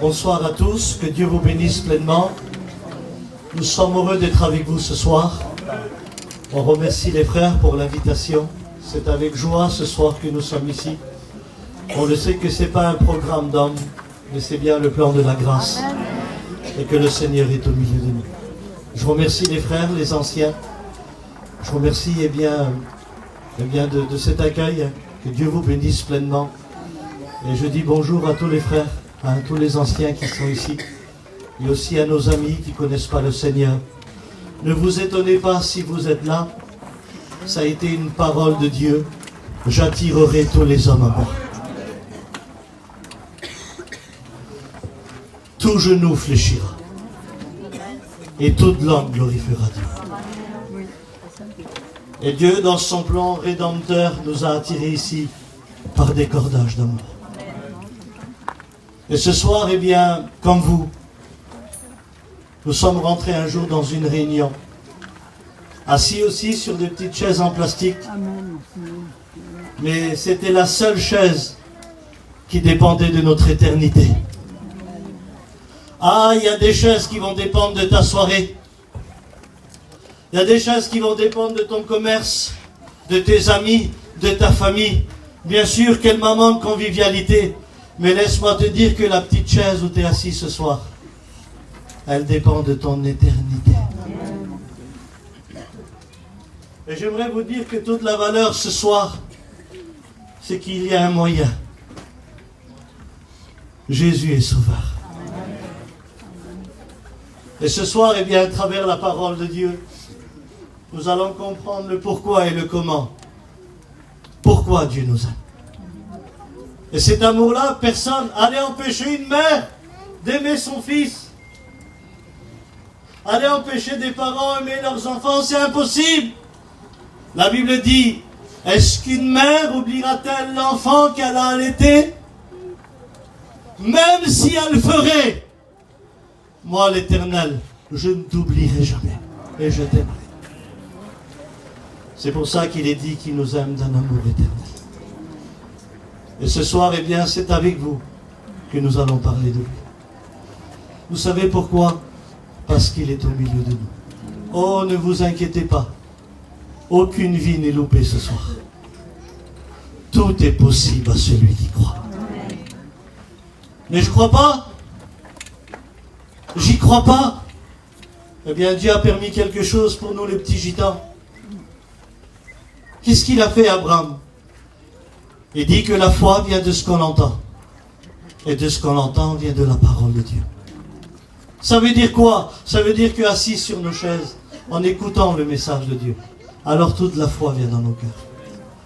Bonsoir à tous, que Dieu vous bénisse pleinement. Nous sommes heureux d'être avec vous ce soir. On remercie les frères pour l'invitation. C'est avec joie ce soir que nous sommes ici. On le sait que ce n'est pas un programme d'homme, mais c'est bien le plan de la grâce. Et que le Seigneur est au milieu de nous. Je remercie les frères, les anciens. Je remercie de cet accueil. Que Dieu vous bénisse pleinement. Et je dis bonjour à tous les frères, à tous les anciens qui sont ici, et aussi à nos amis qui ne connaissent pas le Seigneur. Ne vous étonnez pas si vous êtes là. Ça a été une parole de Dieu. J'attirerai tous les hommes à moi. Tout genou fléchira. Et toute langue glorifiera Dieu. Et Dieu, dans son plan rédempteur, nous a attirés ici par des cordages d'amour. Et ce soir, eh bien, comme vous, nous sommes rentrés un jour dans une réunion, assis aussi sur des petites chaises en plastique, mais c'était la seule chaise qui dépendait de notre éternité. Ah, il y a des chaises qui vont dépendre de ta soirée, il y a des chaises qui vont dépendre de ton commerce, de tes amis, de ta famille. Bien sûr, quel moment de convivialité. Mais laisse-moi te dire que la petite chaise où tu es assis ce soir, elle dépend de ton éternité. Et j'aimerais vous dire que toute la valeur ce soir, c'est qu'il y a un moyen. Jésus est sauveur. Et ce soir, eh bien, à travers la parole de Dieu, nous allons comprendre le pourquoi et le comment. Pourquoi Dieu nous aime. Et cet amour-là, personne allait empêcher une mère d'aimer son fils. Allait empêcher des parents d'aimer leurs enfants, c'est impossible. La Bible dit, est-ce qu'une mère oubliera-t-elle l'enfant qu'elle a allaité? Même si elle le ferait, moi l'Éternel, je ne t'oublierai jamais et je t'aimerai. C'est pour ça qu'il est dit qu'il nous aime d'un amour éternel. Et ce soir, eh bien, c'est avec vous que nous allons parler de lui. Vous savez pourquoi? Parce qu'il est au milieu de nous. Oh, ne vous inquiétez pas. Aucune vie n'est loupée ce soir. Tout est possible à celui qui croit. Mais je ne crois pas. J'y crois pas. Eh bien, Dieu a permis quelque chose pour nous, les petits gitans. Qu'est-ce qu'il a fait, Abraham? Il dit que la foi vient de ce qu'on entend. Et de ce qu'on entend vient de la parole de Dieu. Ça veut dire quoi? Ça veut dire qu'assis sur nos chaises, en écoutant le message de Dieu, alors toute la foi vient dans nos cœurs.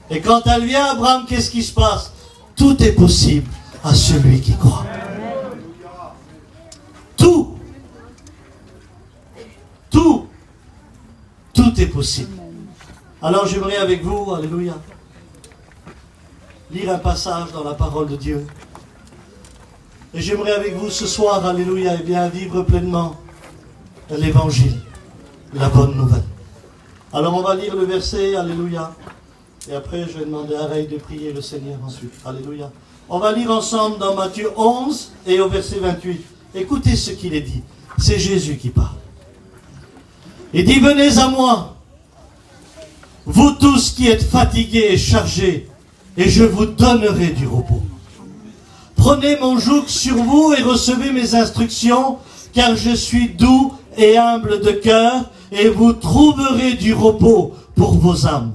Et quand elle vient, Abraham, qu'est-ce qui se passe? Tout est possible à celui qui croit. Tout est possible. Alors j'aimerais avec vous, alléluia, lire un passage dans la parole de Dieu. Et j'aimerais avec vous ce soir, alléluia, et bien vivre pleinement l'évangile, la bonne nouvelle. Alors on va lire le verset, alléluia. Et après je vais demander à Ray de prier le Seigneur ensuite, alléluia. On va lire ensemble dans Matthieu 11 et au verset 28. Écoutez ce qu'il est dit. C'est Jésus qui parle. Il dit, venez à moi, vous tous qui êtes fatigués et chargés, et je vous donnerai du repos. Prenez mon joug sur vous et recevez mes instructions, car je suis doux et humble de cœur, et vous trouverez du repos pour vos âmes.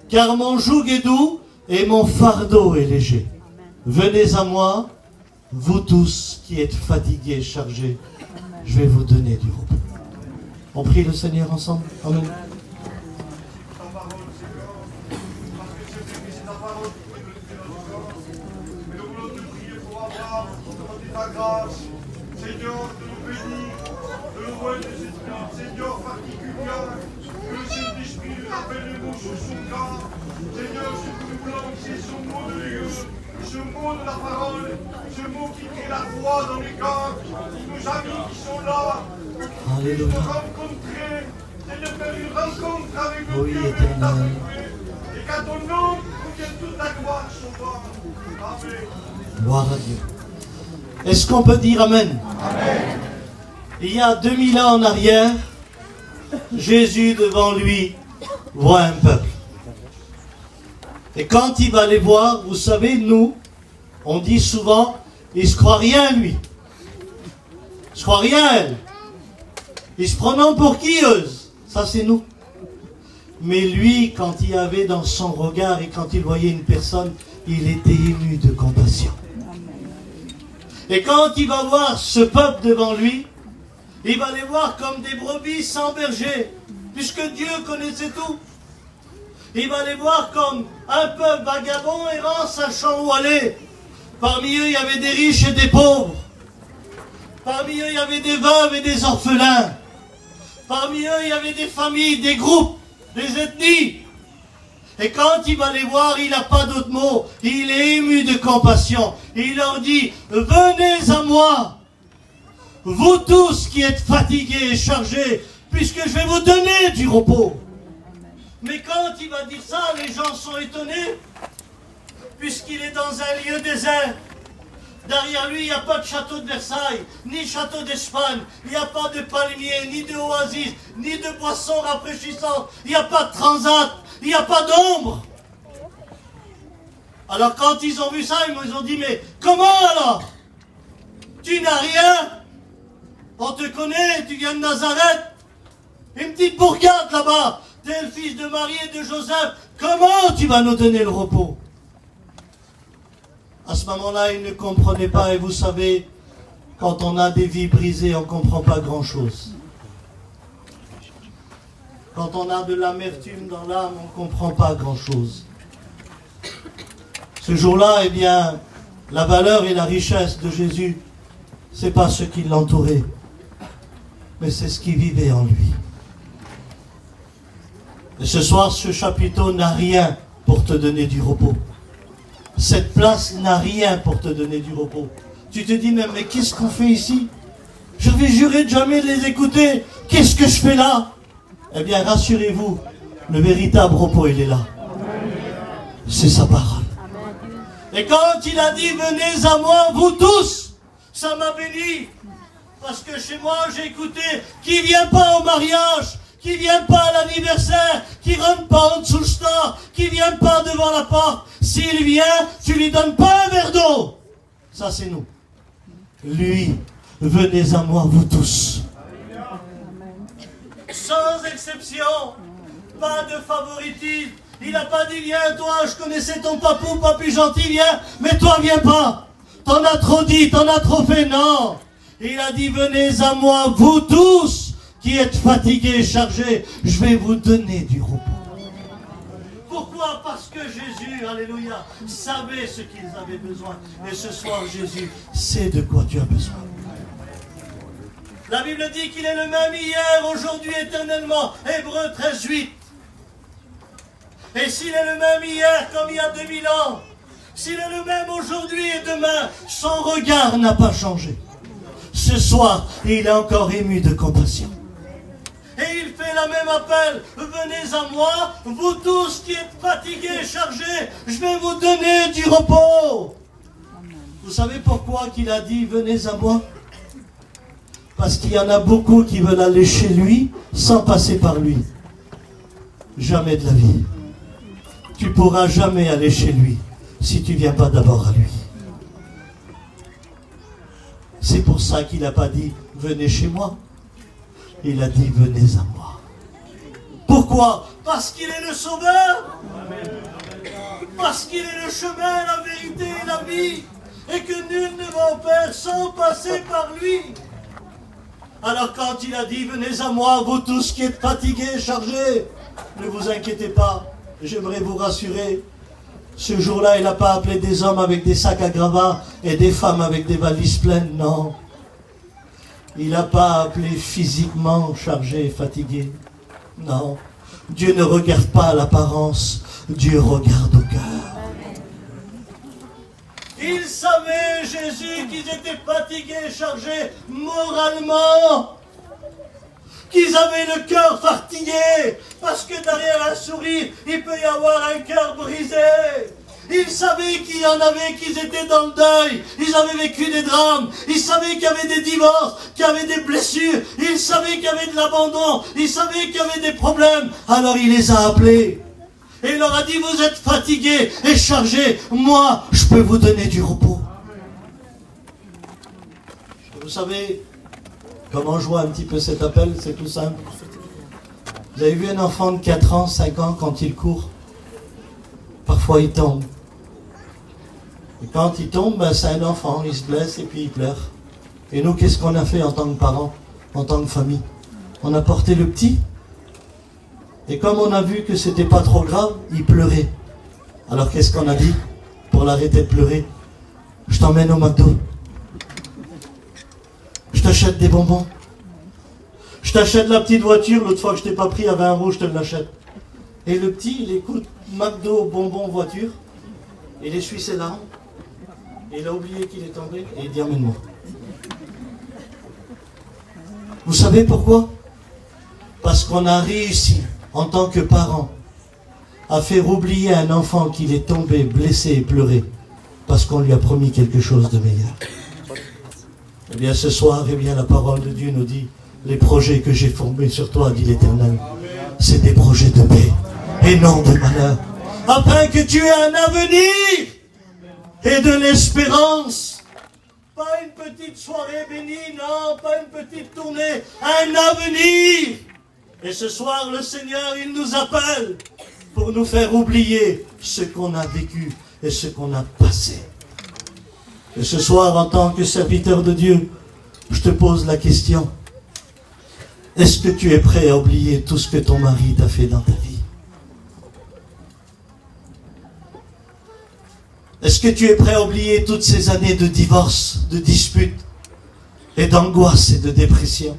Car mon joug est doux et mon fardeau est léger. Venez à moi, vous tous qui êtes fatigués et chargés, je vais vous donner du repos. On prie le Seigneur ensemble. Amen. Seigneur, de nous bénir, de nous voir des esprits, Seigneur, particulièrement, que le Saint-Esprit nous rappelle les mots sur son corps. Seigneur, ce que nous voulons, c'est ce mot de Dieu, ce mot de la parole, ce mot qui crée la foi dans les cœurs, nos amis qui sont là, qui nous rencontrer, Seigneur, faire une rencontre avec le Dieu véritable. Et qu'à ton nom, pour que tout ta gloire, Sauveur. Amen. Gloire à Dieu. Est-ce qu'on peut dire Amen? Amen. Il y a 2000 ans en arrière, Jésus devant lui voit un peuple. Et quand il va les voir, vous savez, nous, on dit souvent, il se croit rien lui. Il se croit rien elle. Il se prenant pour qui eux? Ça c'est nous. Mais lui, quand il avait dans son regard et quand il voyait une personne, il était ému de compassion. Et quand il va voir ce peuple devant lui, il va les voir comme des brebis sans berger, puisque Dieu connaissait tout. Il va les voir comme un peuple vagabond, errant, sachant où aller. Parmi eux, il y avait des riches et des pauvres. Parmi eux, il y avait des veuves et des orphelins. Parmi eux, il y avait des familles, des groupes, des ethnies. Et quand il va les voir, il n'a pas d'autre mot. Il est ému de compassion. Il leur dit, venez à moi, vous tous qui êtes fatigués et chargés, puisque je vais vous donner du repos. Mais quand il va dire ça, les gens sont étonnés, puisqu'il est dans un lieu désert. Derrière lui, il n'y a pas de château de Versailles, ni château d'Espagne, il n'y a pas de palmiers, ni de oasis, ni de boissons rafraîchissantes, il n'y a pas de transat, il n'y a pas d'ombre. Alors quand ils ont vu ça, ils ont dit, mais comment alors? Tu n'as rien? On te connaît, tu viens de Nazareth, une petite bourgade là-bas, tu es le fils de Marie et de Joseph, comment tu vas nous donner le repos? À ce moment-là, ils ne comprenaient pas, et vous savez, quand on a des vies brisées, on ne comprend pas grand-chose. Quand on a de l'amertume dans l'âme, on ne comprend pas grand-chose. Ce jour-là, eh bien, la valeur et la richesse de Jésus, ce n'est pas ce qui l'entourait, mais c'est ce qui vivait en lui. Et ce soir, ce chapiteau n'a rien pour te donner du repos. Cette place n'a rien pour te donner du repos. Tu te dis même, mais qu'est-ce qu'on fait ici? Je vais jurer de jamais de les écouter. Qu'est-ce que je fais là? Eh bien, rassurez-vous, le véritable repos, il est là. C'est sa parole. Et quand il a dit, venez à moi, vous tous, ça m'a béni. Parce que chez moi, j'ai écouté, qui vient pas au mariage, qui vient pas à l'anniversaire, qui rentre pas en dessous le store, qui vient pas devant la porte. S'il vient, tu lui donnes pas un verre d'eau. Ça, c'est nous. Lui, venez à moi, vous tous. Sans exception, pas de favoritisme. Il n'a pas dit, viens toi, je connaissais ton papou, papu gentil, viens, mais toi, viens pas. T'en as trop dit, t'en as trop fait, non. Il a dit, venez à moi, vous tous, qui êtes fatigués et chargés, je vais vous donner du repos. Pourquoi? Parce que Jésus, alléluia, savait ce qu'ils avaient besoin. Et ce soir, Jésus sait de quoi tu as besoin. La Bible dit qu'il est le même hier, aujourd'hui, éternellement. Hébreux 13:8. Et s'il est le même hier comme il y a 2000 ans, s'il est le même aujourd'hui et demain, son regard n'a pas changé. Ce soir, il est encore ému de compassion. Et il fait la même appel, venez à moi, vous tous qui êtes fatigués et chargés, je vais vous donner du repos. Vous savez pourquoi qu'il a dit, venez à moi? Parce qu'il y en a beaucoup qui veulent aller chez lui sans passer par lui. Jamais de la vie. Tu ne pourras jamais aller chez lui si tu ne viens pas d'abord à lui. C'est pour ça qu'il n'a pas dit, venez chez moi. Il a dit, venez à moi. Pourquoi? Parce qu'il est le sauveur. Parce qu'il est le chemin, la vérité et la vie. Et que nul ne va au Père sans passer par lui. Alors quand il a dit, venez à moi, vous tous qui êtes fatigués et chargés, ne vous inquiétez pas, j'aimerais vous rassurer. Ce jour-là, il n'a pas appelé des hommes avec des sacs à gravats et des femmes avec des valises pleines, non. Il n'a pas appelé physiquement chargé et fatigué. Non. Dieu ne regarde pas à l'apparence, Dieu regarde au cœur. Il savait, Jésus, qu'ils étaient fatigués et chargés moralement. Qu'ils avaient le cœur fatigué. Parce que derrière un sourire, il peut y avoir un cœur brisé. Il savait qu'il y en avait qui étaient dans le deuil. Ils avaient vécu des drames. Il savait qu'il y avait des divorces, qu'il y avait des blessures. Il savait qu'il y avait de l'abandon. Il savait qu'il y avait des problèmes. Alors il les a appelés. Et il leur a dit, vous êtes fatigués et chargés. Moi, je peux vous donner du repos. Vous savez comment je vois un petit peu cet appel? C'est tout simple. Vous avez vu un enfant de 4 ans, 5 ans, quand il court? Parfois il tombe. Et quand il tombe, ben, c'est un enfant, il se blesse et puis il pleure. Et nous, qu'est-ce qu'on a fait en tant que parents, en tant que famille? On a porté le petit. Et comme on a vu que c'était pas trop grave, il pleurait. Alors qu'est-ce qu'on a dit pour l'arrêter de pleurer? Je t'emmène au McDo. Je t'achète des bonbons. Je t'achète la petite voiture, l'autre fois que je t'ai pas pris à 20 euros, je te l'achète. Et le petit, il écoute McDo, bonbons, voiture. Il essuie ses larmes. Et il a oublié qu'il est tombé et il dit emmène-moi. Vous savez pourquoi? Parce qu'on a réussi, en tant que parents, à faire oublier un enfant qu'il est tombé, blessé et pleuré, parce qu'on lui a promis quelque chose de meilleur. Eh bien ce soir, eh bien la parole de Dieu nous dit, les projets que j'ai formés sur toi, dit l'Éternel, c'est des projets de paix et non de malheur, afin que tu aies un avenir et de l'espérance. Pas une petite soirée bénie, non, pas une petite tournée, un avenir. Et ce soir, le Seigneur, il nous appelle pour nous faire oublier ce qu'on a vécu et ce qu'on a passé. Et ce soir, en tant que serviteur de Dieu, je te pose la question. Est-ce que tu es prêt à oublier tout ce que ton mari t'a fait dans ta vie? Est-ce que tu es prêt à oublier toutes ces années de divorce, de disputes et d'angoisse et de dépression?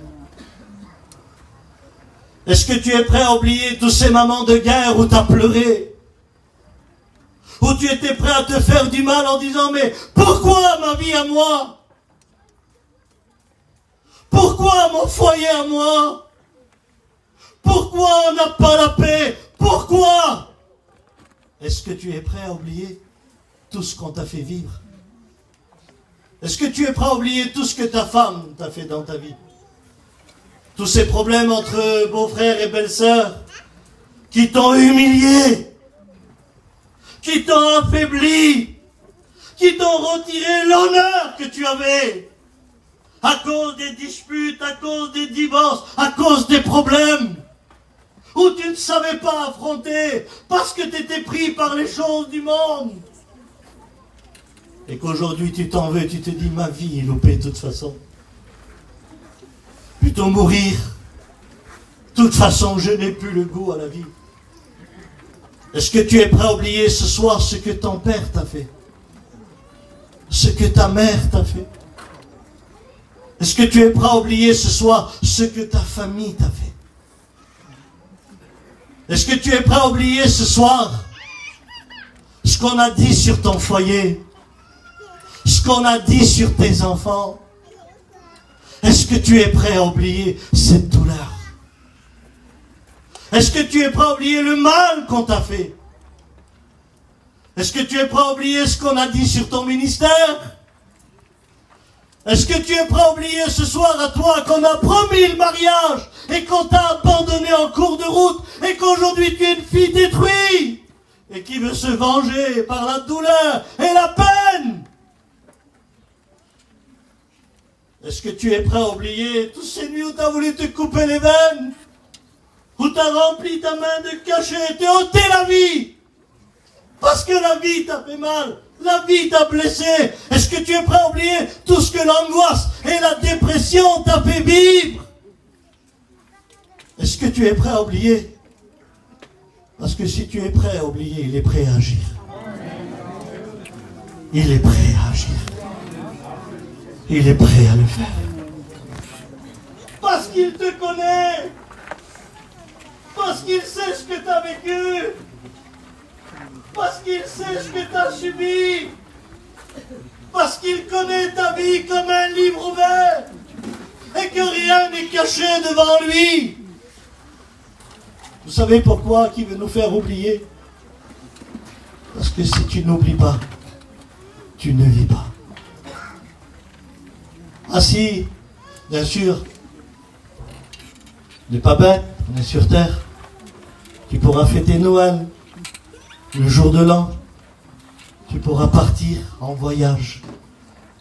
Est-ce que tu es prêt à oublier tous ces moments de guerre où tu as pleuré? Où tu étais prêt à te faire du mal en disant, mais pourquoi ma vie à moi? Pourquoi mon foyer à moi? Pourquoi on n'a pas la paix? Pourquoi? Est-ce que tu es prêt à oublier tout ce qu'on t'a fait vivre? Est-ce que tu es prêt à oublier tout ce que ta femme t'a fait dans ta vie? Tous ces problèmes entre beaux-frères et belles-sœurs qui t'ont humilié, qui t'ont affaibli, qui t'ont retiré l'honneur que tu avais à cause des disputes, à cause des divorces, à cause des problèmes où tu ne savais pas affronter parce que tu étais pris par les choses du monde. Et qu'aujourd'hui tu t'en veux, tu te dis ma vie est loupée de toute façon. Plutôt mourir. De toute façon, je n'ai plus le goût à la vie. Est-ce que tu es prêt à oublier ce soir ce que ton père t'a fait? Ce que ta mère t'a fait? Est-ce que tu es prêt à oublier ce soir ce que ta famille t'a fait? Est-ce que tu es prêt à oublier ce soir ce qu'on a dit sur ton foyer? Ce qu'on a dit sur tes enfants? Est-ce que tu es prêt à oublier cette douleur? Est-ce que tu es prêt à oublier le mal qu'on t'a fait? Est-ce que tu es prêt à oublier ce qu'on a dit sur ton ministère? Est-ce que tu es prêt à oublier ce soir à toi qu'on a promis le mariage et qu'on t'a abandonné en cours de route et qu'aujourd'hui tu es une fille détruite et qui veut se venger par la douleur et la peine? Est-ce que tu es prêt à oublier toutes ces nuits où tu as voulu te couper les veines? Où tu as rempli ta main de cachets, t'es ôté la vie? Parce que la vie t'a fait mal, la vie t'a blessé. Est-ce que tu es prêt à oublier tout ce que l'angoisse et la dépression t'a fait vivre? Est-ce que tu es prêt à oublier? Parce que si tu es prêt à oublier, il est prêt à agir. Il est prêt à agir. Il est prêt à le faire. Parce qu'il te connaît. Parce qu'il sait ce que tu as vécu. Parce qu'il sait ce que tu as subi. Parce qu'il connaît ta vie comme un livre ouvert. Et que rien n'est caché devant lui. Vous savez pourquoi il veut nous faire oublier? Parce que si tu n'oublies pas, tu ne vis pas. Ah si, bien sûr, n'est pas bête, on est sur terre. Tu pourras fêter Noël, le jour de l'an. Tu pourras partir en voyage.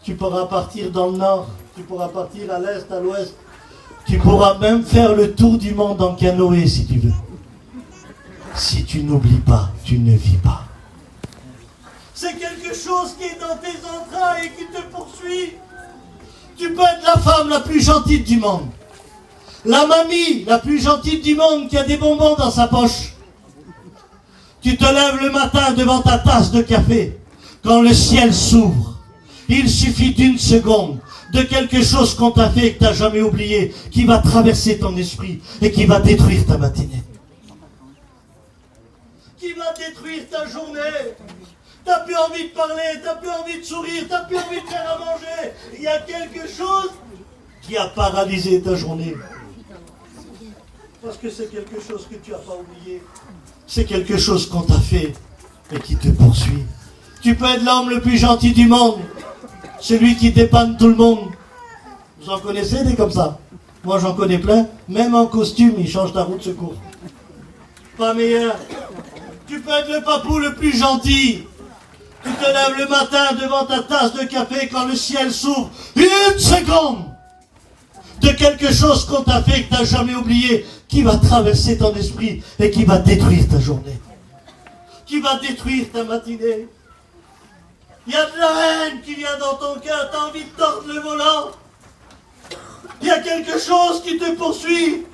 Tu pourras partir dans le nord. Tu pourras partir à l'est, à l'ouest. Tu pourras même faire le tour du monde en canoë si tu veux. Si tu n'oublies pas, tu ne vis pas. C'est quelque chose qui est dans tes entrailles et qui te poursuit. Tu peux être la femme la plus gentille du monde. La mamie la plus gentille du monde qui a des bonbons dans sa poche. Tu te lèves le matin devant ta tasse de café. Quand le ciel s'ouvre, il suffit d'une seconde de quelque chose qu'on t'a fait et que tu n'as jamais oublié, qui va traverser ton esprit et qui va détruire ta matinée. Qui va détruire ta journée. T'as plus envie de parler, t'as plus envie de sourire, t'as plus envie de faire à manger. Il y a quelque chose qui a paralysé ta journée. Parce que c'est quelque chose que tu n'as pas oublié. C'est quelque chose qu'on t'a fait et qui te poursuit. Tu peux être l'homme le plus gentil du monde. Celui qui dépanne tout le monde. Vous en connaissez des comme ça? Moi j'en connais plein. Même en costume, ils changent ta roue de secours. Pas meilleur. Tu peux être le papou le plus gentil. Tu te lèves le matin devant ta tasse de café quand le ciel s'ouvre. Une seconde de quelque chose qu'on t'a fait que tu n'as jamais oublié, qui va traverser ton esprit et qui va détruire ta journée. Qui va détruire ta matinée. Il y a de la haine qui vient dans ton cœur, tu as envie de tordre le volant. Il y a quelque chose qui te poursuit.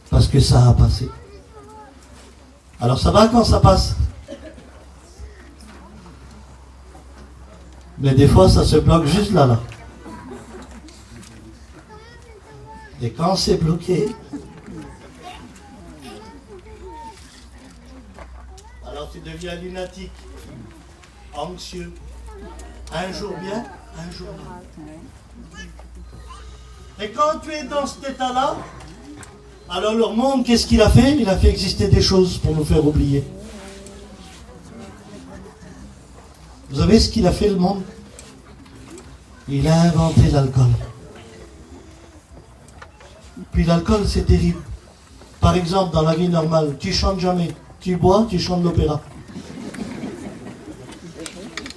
Parce que ça a passé. Alors ça va quand ça passe. Mais des fois ça se bloque juste là. Et quand c'est bloqué, alors tu deviens lunatique, anxieux. Un jour bien, un jour mal. Et quand tu es dans cet état-là, alors le monde, qu'est-ce qu'il a fait? Il a fait exister des choses pour nous faire oublier. Vous savez ce qu'il a fait le monde? Il a inventé l'alcool. Puis l'alcool, c'est terrible. Par exemple, dans la vie normale, tu chantes jamais. Tu bois, tu chantes l'opéra.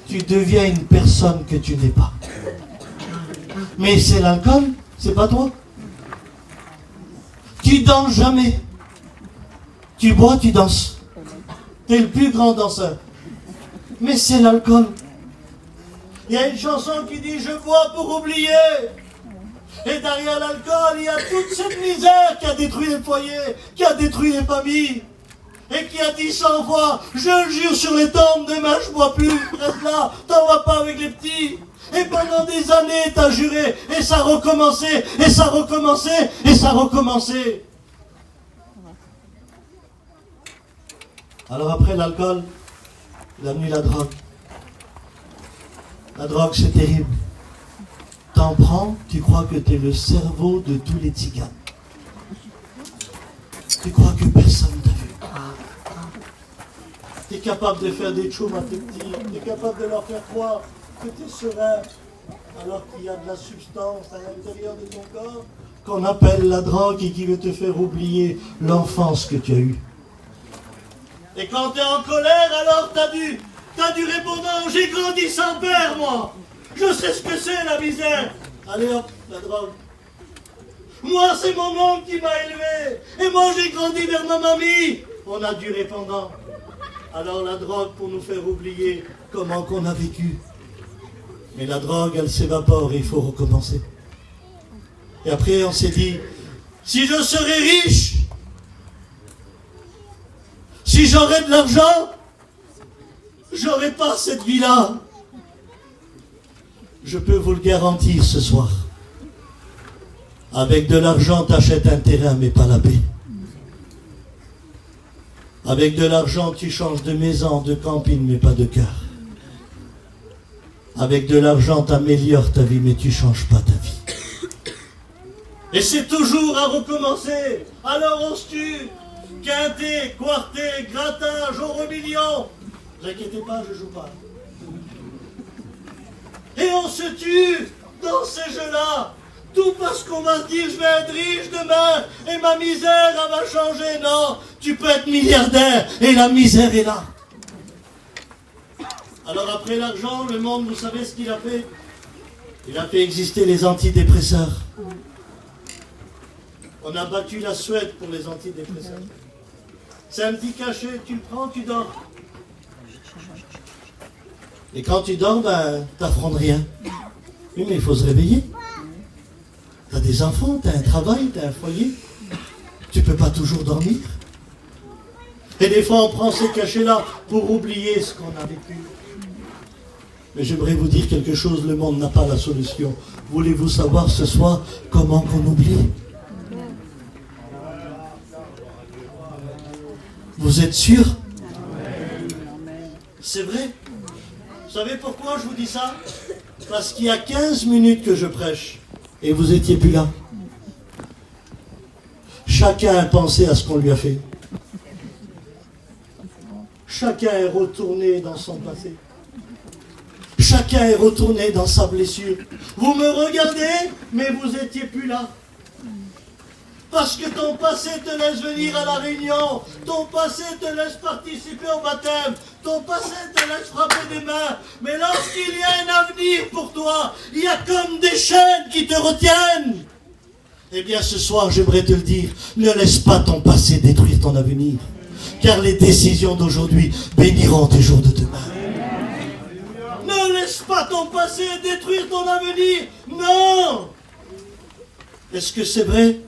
Tu deviens une personne que tu n'es pas. Mais c'est l'alcool, c'est pas toi. Tu danses jamais. Tu bois, tu danses. Tu es le plus grand danseur. Mais c'est l'alcool. Il y a une chanson qui dit « Je bois pour oublier ». Et derrière l'alcool, il y a toute cette misère qui a détruit les foyers, qui a détruit les familles. Et qui a dit 100 fois « Je le jure sur les tombes, demain je bois plus, reste là, t'en vas pas avec les petits ». Et pendant des années, t'as juré, et ça recommençait, et ça recommençait, et ça recommençait. Alors après l'alcool, la nuit, la drogue. La drogue, c'est terrible. T'en prends, tu crois que t'es le cerveau de tous les tziganes. Tu crois que personne t'a vu. T'es capable de faire des tchoums à tes petits, t'es capable de leur faire croire que tu es serein, alors qu'il y a de la substance à l'intérieur de ton corps qu'on appelle la drogue et qui veut te faire oublier l'enfance que tu as eue. Et quand tu es en colère, alors t'as dû répondre « J'ai grandi sans père, moi. Je sais ce que c'est, la misère. » Allez hop, la drogue. Moi, c'est mon oncle qui m'a élevé. Et moi, j'ai grandi vers ma mamie. On a dû répondre. Alors la drogue pour nous faire oublier comment qu'on a vécu. Mais la drogue, elle s'évapore et il faut recommencer. Et après, on s'est dit, si je serais riche, si j'aurais de l'argent, j'aurais pas cette vie-là. Je peux vous le garantir ce soir. Avec de l'argent, t'achètes un terrain, mais pas la paix. Avec de l'argent, tu changes de maison, de camping, mais pas de cœur. Avec de l'argent, tu améliores ta vie, mais tu ne changes pas ta vie. Et c'est toujours à recommencer. Alors on se tue. quinté, quarté, grattage, euro million. Ne vous inquiétez pas, je joue pas. Et on se tue dans ces jeux-là. Tout parce qu'on va se dire je vais être riche demain et ma misère elle va changer. Non, tu peux être milliardaire et la misère est là. Alors après l'argent, le monde, vous savez ce qu'il a fait? Il a fait exister les antidépresseurs. On a battu la Suède pour les antidépresseurs. C'est un petit cachet, tu le prends, tu dors. Et quand tu dors, ben, t'affrontes rien. Oui, mais il faut se réveiller. T'as des enfants, t'as un travail, t'as un foyer. Tu peux pas toujours dormir. Et des fois, on prend ces cachets-là pour oublier ce qu'on a vécu. Mais j'aimerais vous dire quelque chose, le monde n'a pas la solution. Voulez-vous savoir ce soir comment qu'on oublie? Vous êtes sûr? C'est vrai? Vous savez pourquoi je vous dis ça? Parce qu'il y a 15 minutes que je prêche et vous étiez plus là. Chacun a pensé à ce qu'on lui a fait. Chacun est retourné dans son passé. Chacun est retourné dans sa blessure. Vous me regardez, mais vous étiez plus là. Parce que ton passé te laisse venir à la réunion, ton passé te laisse participer au baptême, ton passé te laisse frapper des mains. Mais lorsqu'il y a un avenir pour toi, il y a comme des chaînes qui te retiennent. Eh bien ce soir, j'aimerais te le dire, ne laisse pas ton passé détruire ton avenir. Car les décisions d'aujourd'hui béniront tes jours de demain. Ne laisse pas ton passé détruire ton avenir. Non! Est-ce que c'est vrai?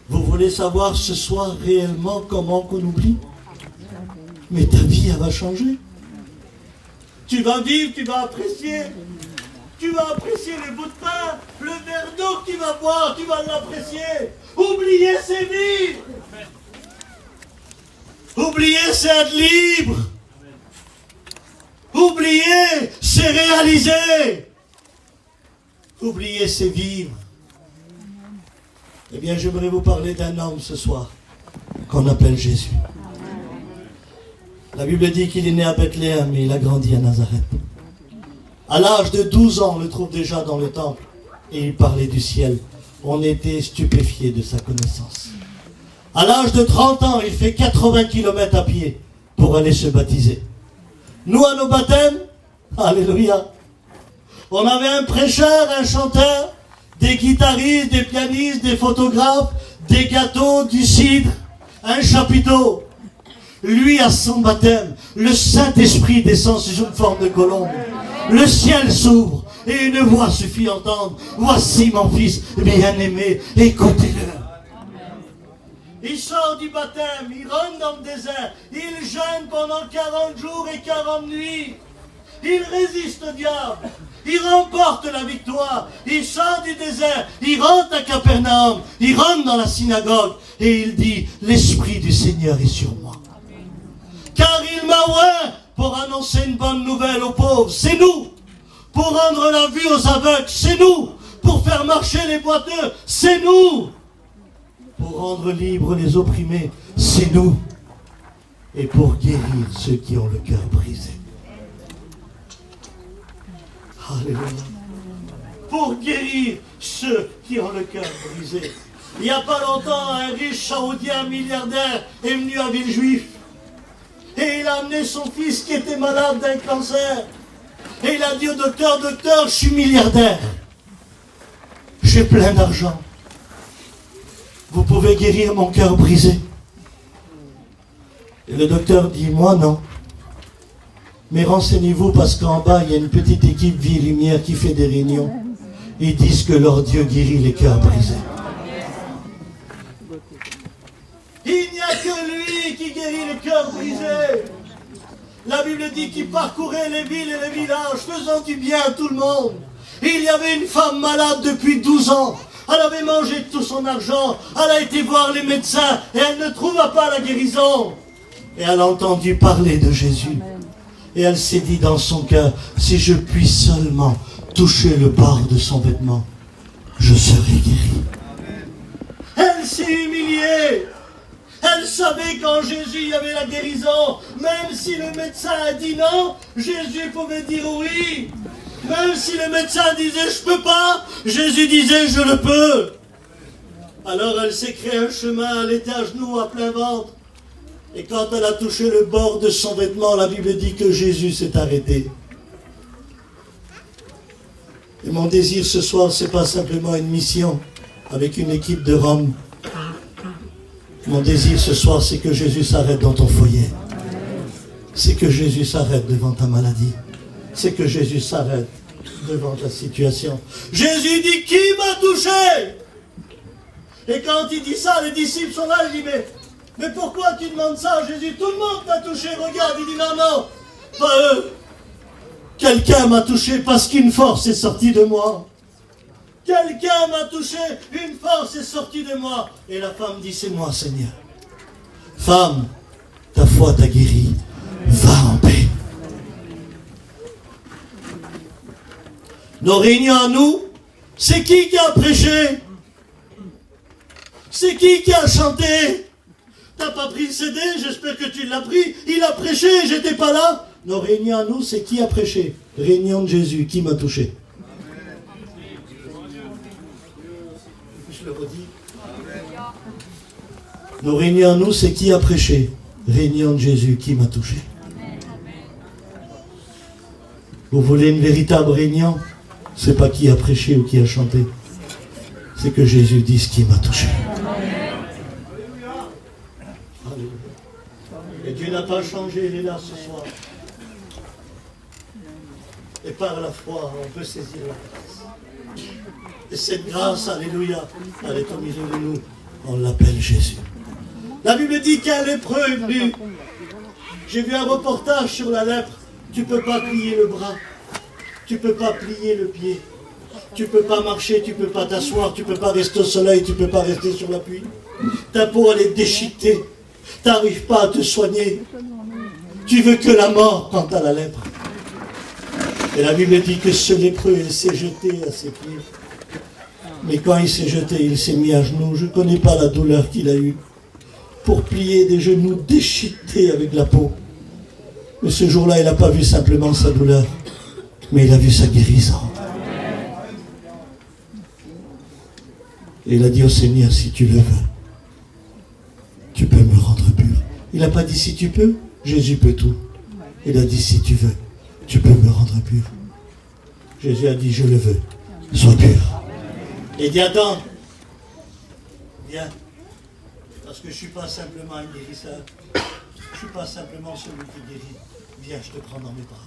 Vous voulez savoir ce soir réellement comment qu'on oublie? Mais ta vie, elle va changer. Tu vas vivre, tu vas apprécier. Tu vas apprécier les bouts de pain, le verre d'eau que tu vas boire, tu vas l'apprécier. Oublier, c'est vivre. Oublier, c'est être libre. Oublier, c'est réaliser. Oublier, c'est vivre. Eh bien, j'aimerais vous parler d'un homme ce soir, qu'on appelle Jésus. La Bible dit qu'il est né à Bethléem, mais il a grandi à Nazareth. À l'âge de 12 ans, on le trouve déjà dans le temple, et il parlait du ciel. On était stupéfiés de sa connaissance. À l'âge de 30 ans, il fait 80 km à pied pour aller se baptiser. Nous, à nos baptêmes, alléluia, on avait un prêcheur, un chanteur, des guitaristes, des pianistes, des photographes, des gâteaux, du cidre, un chapiteau. Lui, à son baptême, le Saint-Esprit descend sous une forme de colombe. Le ciel s'ouvre et une voix se fit entendre. Voici mon fils bien-aimé, écoutez-le. Il sort du baptême, il rentre dans le désert, il jeûne pendant 40 jours et 40 nuits. Il résiste au diable. Il remporte la victoire. Il sort du désert. Il rentre à Capernaum. Il rentre dans la synagogue. Et il dit, l'Esprit du Seigneur est sur moi. Car il m'a oint pour annoncer une bonne nouvelle aux pauvres. C'est nous. Pour rendre la vue aux aveugles. C'est nous. Pour faire marcher les boiteux. C'est nous. Pour rendre libres les opprimés. C'est nous. Et pour guérir ceux qui ont le cœur brisé. Alléluia. Pour guérir ceux qui ont le cœur brisé. Il n'y a pas longtemps, un riche saoudien milliardaire est venu à Villejuif. Et il a amené son fils qui était malade d'un cancer. Et il a dit au docteur, docteur, je suis milliardaire. J'ai plein d'argent. Vous pouvez guérir mon cœur brisé. Et le docteur dit, moi non. Mais renseignez-vous parce qu'en bas, il y a une petite équipe Vie et Lumière qui fait des réunions. Ils disent que leur Dieu guérit les cœurs brisés. Il n'y a que lui qui guérit les cœurs brisés. La Bible dit qu'il parcourait les villes et les villages, faisant du bien à tout le monde. Et il y avait une femme malade depuis 12 ans. Elle avait mangé tout son argent. Elle a été voir les médecins et elle ne trouva pas la guérison. Et elle a entendu parler de Jésus. Et elle s'est dit dans son cœur, si je puis seulement toucher le bord de son vêtement, je serai guéri. Elle s'est humiliée. Elle Elle savait qu'en Jésus il y avait la guérison. Même si le médecin a dit non, Jésus pouvait dire oui. Même si le médecin disait je peux pas, Jésus disait je le peux. Alors elle s'est créée un chemin, elle était à genoux, à plein ventre. Et quand elle a touché le bord de son vêtement, la Bible dit que Jésus s'est arrêté. Et mon désir ce soir, c'est pas simplement une mission avec une équipe de Rome. Mon désir ce soir, c'est que Jésus s'arrête dans ton foyer. C'est que Jésus s'arrête devant ta maladie. C'est que Jésus s'arrête devant ta situation. Jésus dit, qui m'a touché? Et quand il dit ça, les disciples sont là, il dit, mais pourquoi tu demandes ça, Jésus? Tout le monde t'a touché, regarde. Il dit, non, pas eux. Quelqu'un m'a touché parce qu'une force est sortie de moi. Quelqu'un m'a touché, une force est sortie de moi. Et la femme dit, c'est moi, Seigneur. Femme, ta foi t'a guéri. Va en paix. Nos réunions à nous, c'est qui a prêché? C'est qui a chanté? T'as pas pris le CD, j'espère que tu l'as pris. Il a prêché, j'étais pas là. Nos réunions à nous, c'est qui a prêché? Réunion de Jésus, qui m'a touché? Je le redis. Nos réunions à nous, c'est qui a prêché? Réunion de Jésus, qui m'a touché? Vous voulez une véritable réunion? C'est pas qui a prêché ou qui a chanté. C'est que Jésus dise qui m'a touché. Et Dieu n'a pas changé, il est là ce soir. Et par la foi, on peut saisir la grâce. Et cette grâce, alléluia, elle est au milieu de nous. On l'appelle Jésus. La Bible dit qu'un lépreux est venu. J'ai vu un reportage sur la lèpre. Tu ne peux pas plier le bras. Tu ne peux pas plier le pied. Tu ne peux pas marcher, tu ne peux pas t'asseoir, tu ne peux pas rester au soleil, tu ne peux pas rester sur la pluie. Ta peau, elle est déchiquetée. Tu n'arrives pas à te soigner. Tu veux que la mort quand tu as la lèpre. Et la Bible dit que ce lépreux, il s'est jeté à ses pieds. Mais quand il s'est jeté, il s'est mis à genoux. Je ne connais pas la douleur qu'il a eue. Pour plier des genoux déchiquetés avec la peau. Mais ce jour-là, il n'a pas vu simplement sa douleur, mais il a vu sa guérison. Et il a dit au Seigneur, si tu le veux, tu peux me rendre pur. Il n'a pas dit si tu peux, Jésus peut tout. Il a dit si tu veux, tu peux me rendre pur. Jésus a dit je le veux, sois pur. Et il dit attends, viens, parce que je ne suis pas simplement un guérisseur, je ne suis pas simplement celui qui guérit. Viens, je te prends dans mes bras,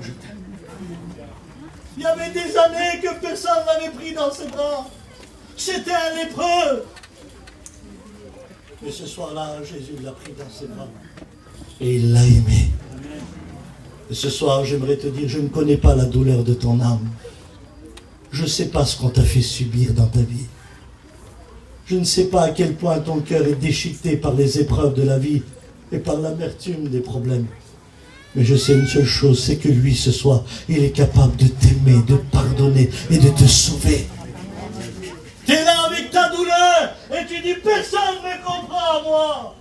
je t'aime. Il y avait des années que personne n'avait pris dans ses bras. C'était un lépreux. Mais ce soir-là, Jésus l'a pris dans ses bras. Et il l'a aimé. Et ce soir, j'aimerais te dire, je ne connais pas la douleur de ton âme. Je ne sais pas ce qu'on t'a fait subir dans ta vie. Je ne sais pas à quel point ton cœur est déchiqueté par les épreuves de la vie et par l'amertume des problèmes. Mais je sais une seule chose, c'est que lui, ce soir, il est capable de t'aimer, de pardonner et de te sauver. Tu es là avec ta douleur et tu dis personne ne me comprend moi.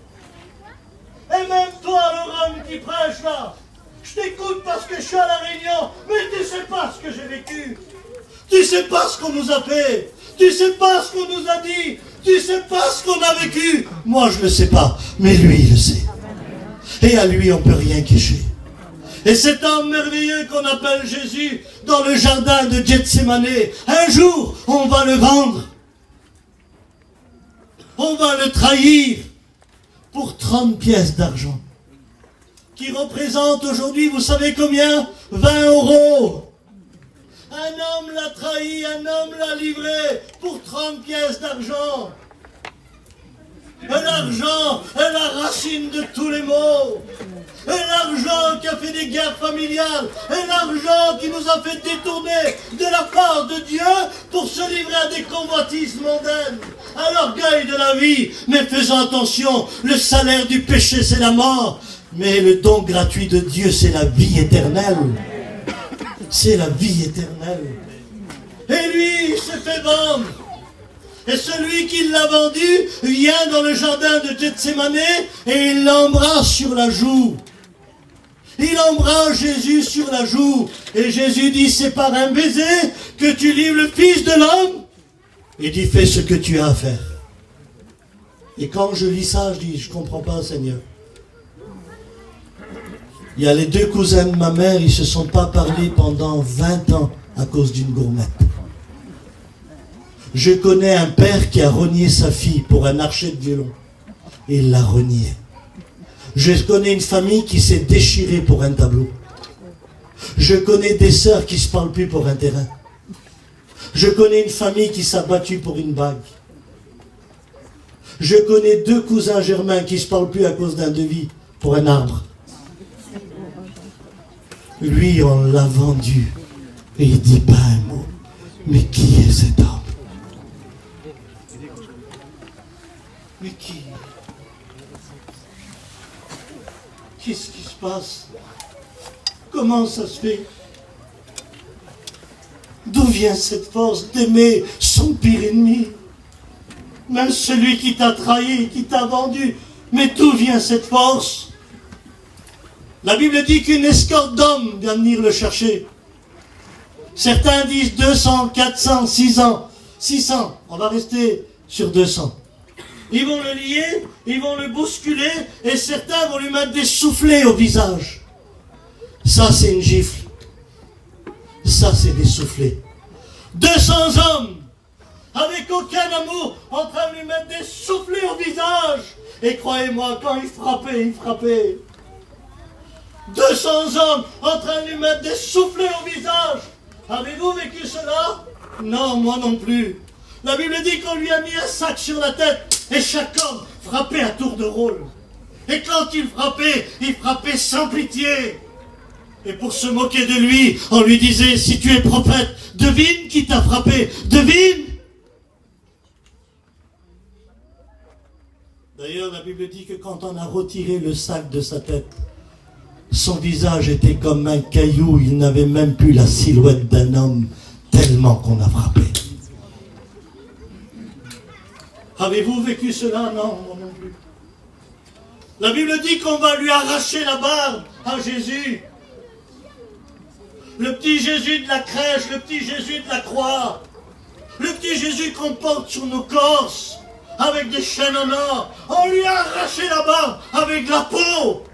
Et même toi, le homme qui prêche là, je t'écoute parce que je suis à la Réunion, mais tu ne sais pas ce que j'ai vécu. Tu ne sais pas ce qu'on nous a fait. Tu ne sais pas ce qu'on nous a dit. Tu ne sais pas ce qu'on a vécu. Moi, je ne le sais pas, mais lui, il le sait. Et à lui, on ne peut rien cacher. Et cet homme merveilleux qu'on appelle Jésus, dans le jardin de Gethsémane, un jour, on va le vendre. On va le trahir pour 30 pièces d'argent. Qui représente aujourd'hui, vous savez combien? 20 €. Un homme l'a trahi, un homme l'a livré pour 30 pièces d'argent. Et l'argent est la racine de tous les maux. Et l'argent qui a fait des guerres familiales. Et l'argent qui nous a fait détourner de la part de Dieu pour se livrer à des convoitises mondaines, à l'orgueil de la vie. Mais faisons attention, le salaire du péché c'est la mort. Mais le don gratuit de Dieu c'est la vie éternelle. C'est la vie éternelle. Et lui, il s'est fait vendre. Et celui qui l'a vendu vient dans le jardin de Gethsémane et il l'embrasse sur la joue. Il embrasse Jésus sur la joue. Et Jésus dit, c'est par un baiser que tu livres le Fils de l'homme. Il dit, fais ce que tu as à faire. Et quand je lis ça, je dis, je ne comprends pas, Seigneur. Il y a les deux cousins de ma mère, ils ne se sont pas parlé pendant 20 ans à cause d'une gourmette. Je connais un père qui a renié sa fille pour un archet de violon. Et il l'a renié. Je connais une famille qui s'est déchirée pour un tableau. Je connais des sœurs qui ne se parlent plus pour un terrain. Je connais une famille qui s'est battue pour une bague. Je connais 2 cousins germains qui ne se parlent plus à cause d'un devis pour un arbre. Lui, on l'a vendu. Et il dit pas un mot. Mais qui est cet homme? Mais qui? Qu'est-ce qui se passe? Comment ça se fait? D'où vient cette force d'aimer son pire ennemi? Même celui qui t'a trahi, qui t'a vendu. Mais d'où vient cette force? La Bible dit qu'une escorte d'hommes vient venir le chercher. Certains disent 200, 400, 600. On va rester sur 200. Ils vont le lier, ils vont le bousculer, et certains vont lui mettre des soufflets au visage. Ça, c'est une gifle. Ça, c'est des soufflets. 200 hommes, avec aucun amour, en train de lui mettre des soufflets au visage. Et croyez-moi, quand il frappait. 200 hommes, en train de lui mettre des soufflets au visage. Avez-vous vécu cela? Non, moi non plus. La Bible dit qu'on lui a mis un sac sur la tête et chaque homme frappait à tour de rôle. Et quand il frappait sans pitié. Et pour se moquer de lui, on lui disait, si tu es prophète, devine qui t'a frappé, devine. D'ailleurs, la Bible dit que quand on a retiré le sac de sa tête, son visage était comme un caillou, il n'avait même plus la silhouette d'un homme, tellement qu'on a frappé. Avez-vous vécu cela? Non, moi non plus. La Bible dit qu'on va lui arracher la barbe à Jésus. Le petit Jésus de la crèche, le petit Jésus de la croix. Le petit Jésus qu'on porte sur nos corses, avec des chaînes en or. On lui a arraché la barbe avec la peau.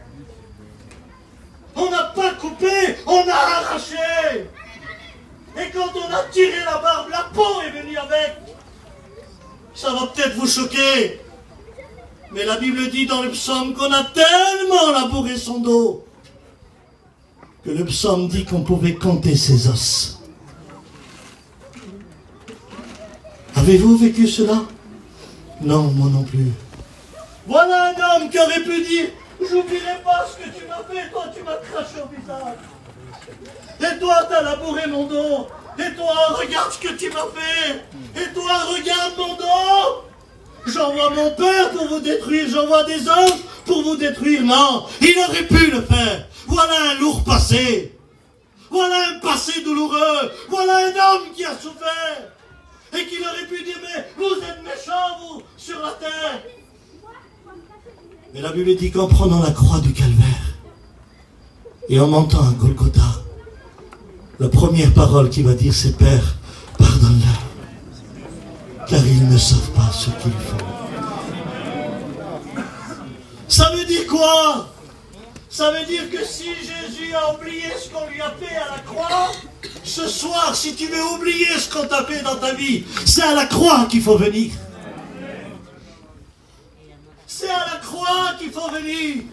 On n'a pas coupé, on a arraché. Et quand on a tiré la barbe, la peau est venue avec. Ça va peut-être vous choquer. Mais la Bible dit dans le psaume qu'on a tellement labouré son dos que le psaume dit qu'on pouvait compter ses os. Avez-vous vécu cela? Non, moi non plus. Voilà un homme qui aurait pu dire, j'oublierai pas ce que tu m'as fait, toi tu m'as craché au visage. Et toi t'as labouré mon dos. Et toi regarde ce que tu m'as fait. Et toi regarde mon dos. J'envoie mon père pour vous détruire, j'envoie des anges pour vous détruire. Non, il aurait pu le faire. Voilà un lourd passé. Voilà un passé douloureux. Voilà un homme qui a souffert. Et qu'il aurait pu dire, mais vous êtes méchants, vous, sur la terre. Mais la Bible dit qu'en prenant la croix du calvaire et en montant à Golgotha, la première parole qu'il va dire, c'est Père, pardonne-leur, car ils ne savent pas ce qu'ils font. Ça veut dire quoi? Ça veut dire que si Jésus a oublié ce qu'on lui a fait à la croix, ce soir, si tu veux oublier ce qu'on t'a fait dans ta vie, c'est à la croix qu'il faut venir. C'est à la croix qu'il faut venir.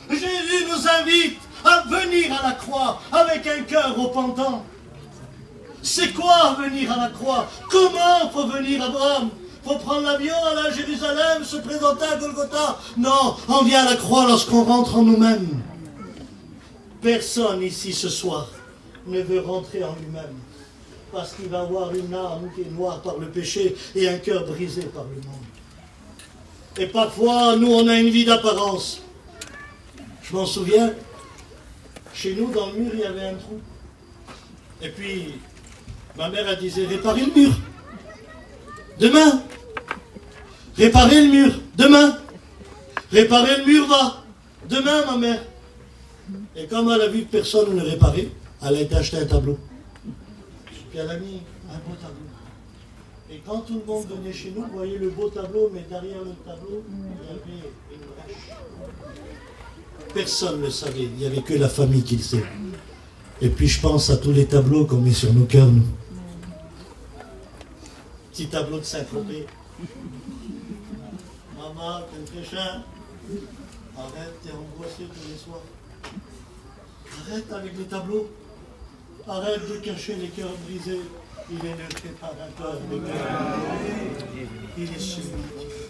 Jésus nous invite à venir à la croix avec un cœur repentant. C'est quoi venir à la croix? Comment faut venir, Abraham? Faut prendre l'avion, aller à Jérusalem, se présenter à Golgotha? Non, on vient à la croix lorsqu'on rentre en nous-mêmes. Personne ici ce soir ne veut rentrer en lui-même parce qu'il va avoir une âme qui est noire par le péché et un cœur brisé par le monde. Et parfois, nous, on a une vie d'apparence. Je m'en souviens, chez nous, dans le mur, il y avait un trou. Et puis, ma mère, elle disait, réparez le mur. Demain. Réparer le mur. Demain. Réparer le mur va. Demain, ma mère. Et comme elle a vu que personne ne le réparait, elle a été acheter un tableau. Puis elle a mis un beau tableau. Et quand tout le monde venait chez nous, vous voyez le beau tableau, mais derrière le tableau, il y avait une brèche. Personne ne le savait, il n'y avait que la famille qui le sait. Et puis je pense à tous les tableaux qu'on met sur nos cœurs, nous. Petit tableau de Saint-Tropez. Maman, t'es pécheur. Arrête, t'es angoissé tous les soirs. Arrête avec les tableaux. Arrête de cacher les cœurs brisés. Il est le préparateur des cœurs. Il est celui qui fait.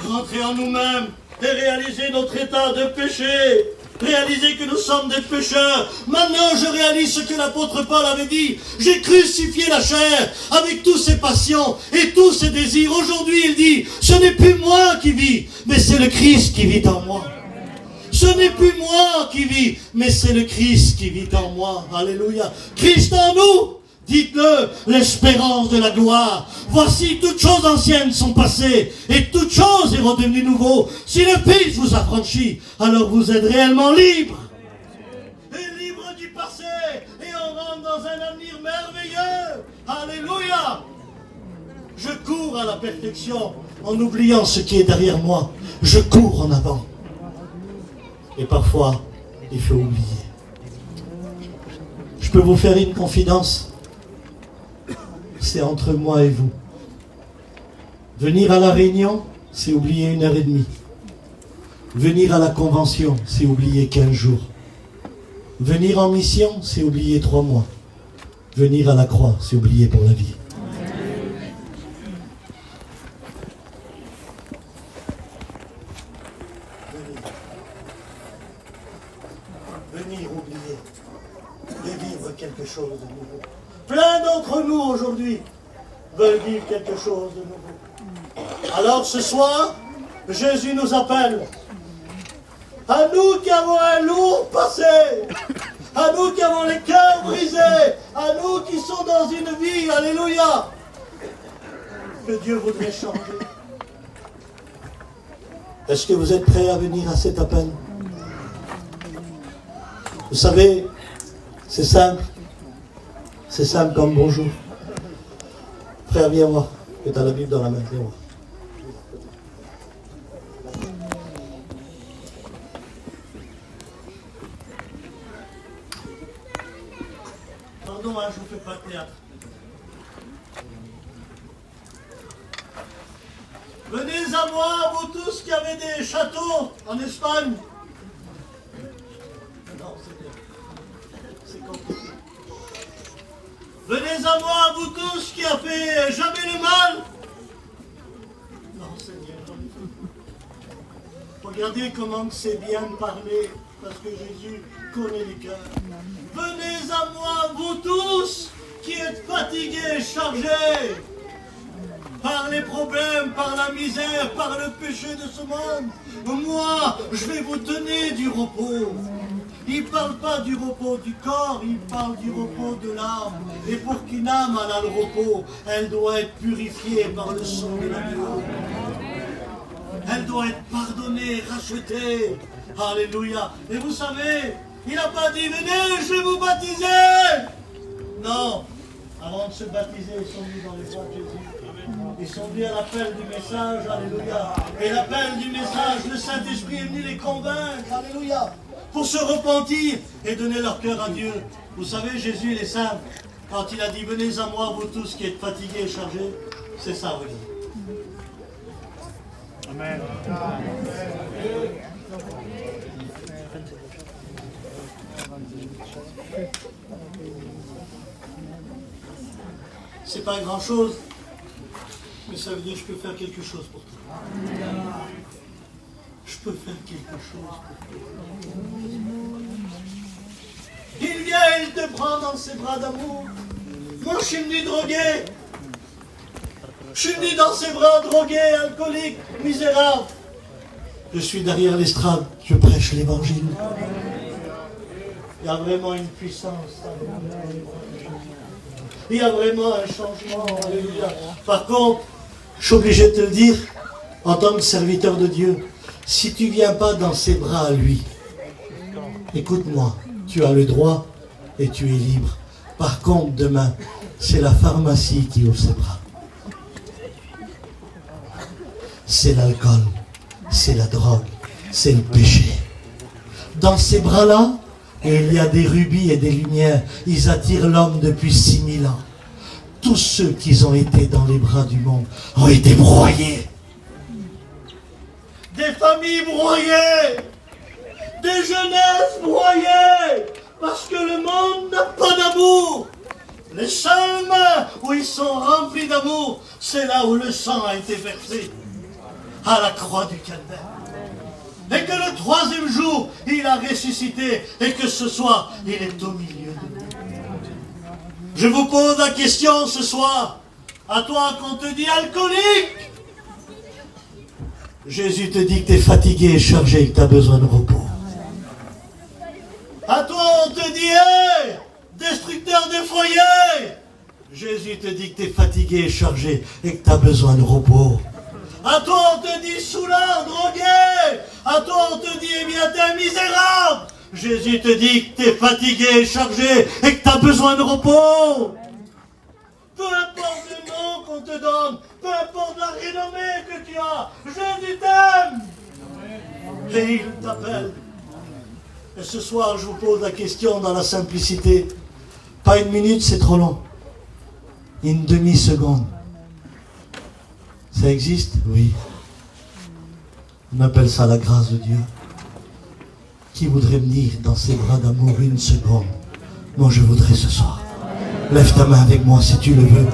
Rentrez en nous-mêmes et réalisez notre état de péché. Réalisez que nous sommes des pécheurs. Maintenant, je réalise ce que l'apôtre Paul avait dit. J'ai crucifié la chair avec tous ses passions et tous ses désirs. Aujourd'hui, il dit, ce n'est plus moi qui vis, mais c'est le Christ qui vit en moi. Ce n'est plus moi qui vis, mais c'est le Christ qui vit en moi. Alléluia. Christ en nous, dites-le, l'espérance de la gloire. Voici, toutes choses anciennes sont passées, et toute chose est redevenue nouveau. Si le Fils vous a franchi, alors vous êtes réellement libre. Et libre du passé, et on rentre dans un avenir merveilleux. Alléluia. Je cours à la perfection, en oubliant ce qui est derrière moi. Je cours en avant. Et parfois, il faut oublier. Je peux vous faire une confidence. C'est entre moi et vous. Venir à la réunion, c'est oublier 1h30. Venir à la convention, c'est oublier 15 jours. Venir en mission, c'est oublier 3 mois. Venir à la croix, c'est oublier pour la vie. Venir oublier et vivre quelque chose de nouveau. Plein d'entre nous aujourd'hui veulent vivre quelque chose de nouveau. Alors ce soir, Jésus nous appelle. À nous qui avons un lourd passé, à nous qui avons les cœurs brisés, à nous qui sommes dans une vie, alléluia, que Dieu voudrait changer. Est-ce que vous êtes prêts à venir à cet appel? Vous savez, c'est simple. C'est simple comme bonjour. Frère, viens voir. Tu as la Bible dans la main. Viens voir. Pardon, je ne vous fais pas de théâtre. Venez à moi, vous tous qui avez des châteaux en Espagne. Non, c'est bien. C'est compliqué. Venez à moi, vous tous qui avez fait jamais le mal. Non, Seigneur. Regardez comment c'est bien de parler, parce que Jésus connaît les cœurs. Venez à moi, vous tous qui êtes fatigués, chargés par les problèmes, par la misère, par le péché de ce monde. Moi, je vais vous donner du repos. Il ne parle pas du repos du corps, il parle du repos de l'âme. Et pour qu'une âme ait le repos, elle doit être purifiée par le sang de l'agneau. Elle doit être pardonnée, rachetée. Alléluia. Et vous savez, il n'a pas dit, venez, je vais vous baptiser. Non. Avant de se baptiser, ils sont venus dans les bras de Jésus. Ils sont venus à l'appel du message. Alléluia. Et l'appel du message, le Saint-Esprit est venu les convaincre. Alléluia. Pour se repentir et donner leur cœur à Dieu. Vous savez, Jésus, il est simple. Quand il a dit, venez à moi, vous tous qui êtes fatigués et chargés, c'est ça, regardez. Amen. C'est pas grand chose, mais ça veut dire que je peux faire quelque chose pour toi. Je peux faire quelque chose pour toi. Il vient, il te prend dans ses bras d'amour. Moi, je suis venu drogué. Je suis venu dans ses bras drogué, alcoolique, misérable. Je suis derrière l'estrade, je prêche l'évangile. Il y a vraiment une puissance. Il y a vraiment un changement. Alléluia. Par contre, je suis obligé de te le dire, en tant que serviteur de Dieu, si tu ne viens pas dans ses bras à lui, écoute-moi, tu as le droit et tu es libre. Par contre, demain, c'est la pharmacie qui ouvre ses bras. C'est l'alcool, c'est la drogue, c'est le péché. Dans ces bras-là, il y a des rubis et des lumières. Ils attirent l'homme depuis 6000 ans. Tous ceux qui ont été dans les bras du monde ont été broyés. Des familles broyées, des jeunesses broyées, parce que le monde n'a pas d'amour. Les seules mains où ils sont remplis d'amour, c'est là où le sang a été versé, à la croix du calvaire. Et que le troisième jour, il a ressuscité, et que ce soir, il est au milieu de nous. Je vous pose la question ce soir, à toi qu'on te dit alcoolique. Jésus te dit que tu es fatigué et chargé et que tu as besoin de repos. À toi on te dit, hey, destructeur de foyer. Jésus te dit que tu es fatigué et chargé et que tu as besoin de repos. À toi on te dit saoulard, drogué. À toi on te dit, eh bien t'es un misérable. Jésus te dit que tu es fatigué et chargé et que tu as besoin de repos. Peu importe le nom qu'on te donne, peu importe la renommée que tu as, Jésus t'aime. Et il t'appelle. Et ce soir, je vous pose la question dans la simplicité. Pas une minute, c'est trop long. Une demi-seconde. Ça existe? Oui. On appelle ça la grâce de Dieu. Qui voudrait venir dans ses bras d'amour une seconde? Moi, je voudrais ce soir. Lève ta main avec moi si tu le veux.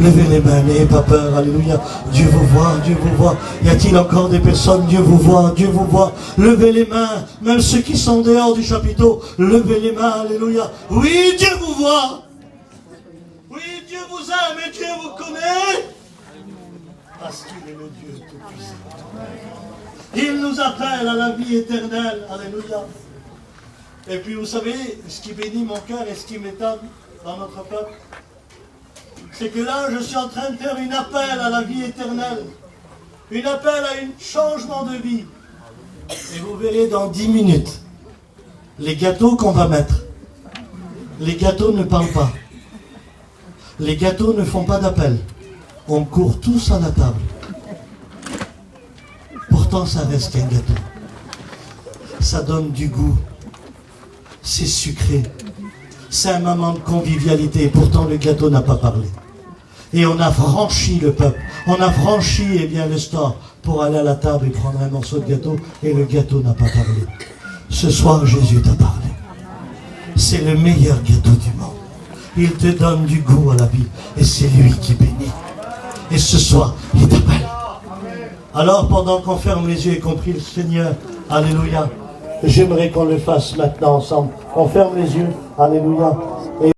Levez les mains, n'ayez pas peur, alléluia. Dieu vous voit, Dieu vous voit. Y a-t-il encore des personnes? Dieu vous voit, Dieu vous voit. Levez les mains, même ceux qui sont dehors du chapiteau. Levez les mains, alléluia. Oui, Dieu vous voit. Oui, Dieu vous aime et Dieu vous connaît. Parce qu'il est le Dieu tout-puissant. Il nous appelle à la vie éternelle, alléluia. Et puis vous savez, ce qui bénit mon cœur et ce qui m'étonne dans notre peuple, c'est que là, je suis en train de faire un appel à la vie éternelle. Un appel à un changement de vie. Et vous verrez dans 10 minutes, les gâteaux qu'on va mettre. Les gâteaux ne parlent pas. Les gâteaux ne font pas d'appel. On court tous à la table. Pourtant, ça reste qu'un gâteau. Ça donne du goût. C'est sucré. C'est un moment de convivialité. Et pourtant, le gâteau n'a pas parlé. Et on a franchi le peuple. On a franchi, eh bien, le store pour aller à la table et prendre un morceau de gâteau. Et le gâteau n'a pas parlé. Ce soir, Jésus t'a parlé. C'est le meilleur gâteau du monde. Il te donne du goût à la vie. Et c'est lui qui bénit. Et ce soir, il t'appelle. Alors, pendant qu'on ferme les yeux et qu'on prie le Seigneur, alléluia, j'aimerais qu'on le fasse maintenant ensemble. On ferme les yeux, alléluia.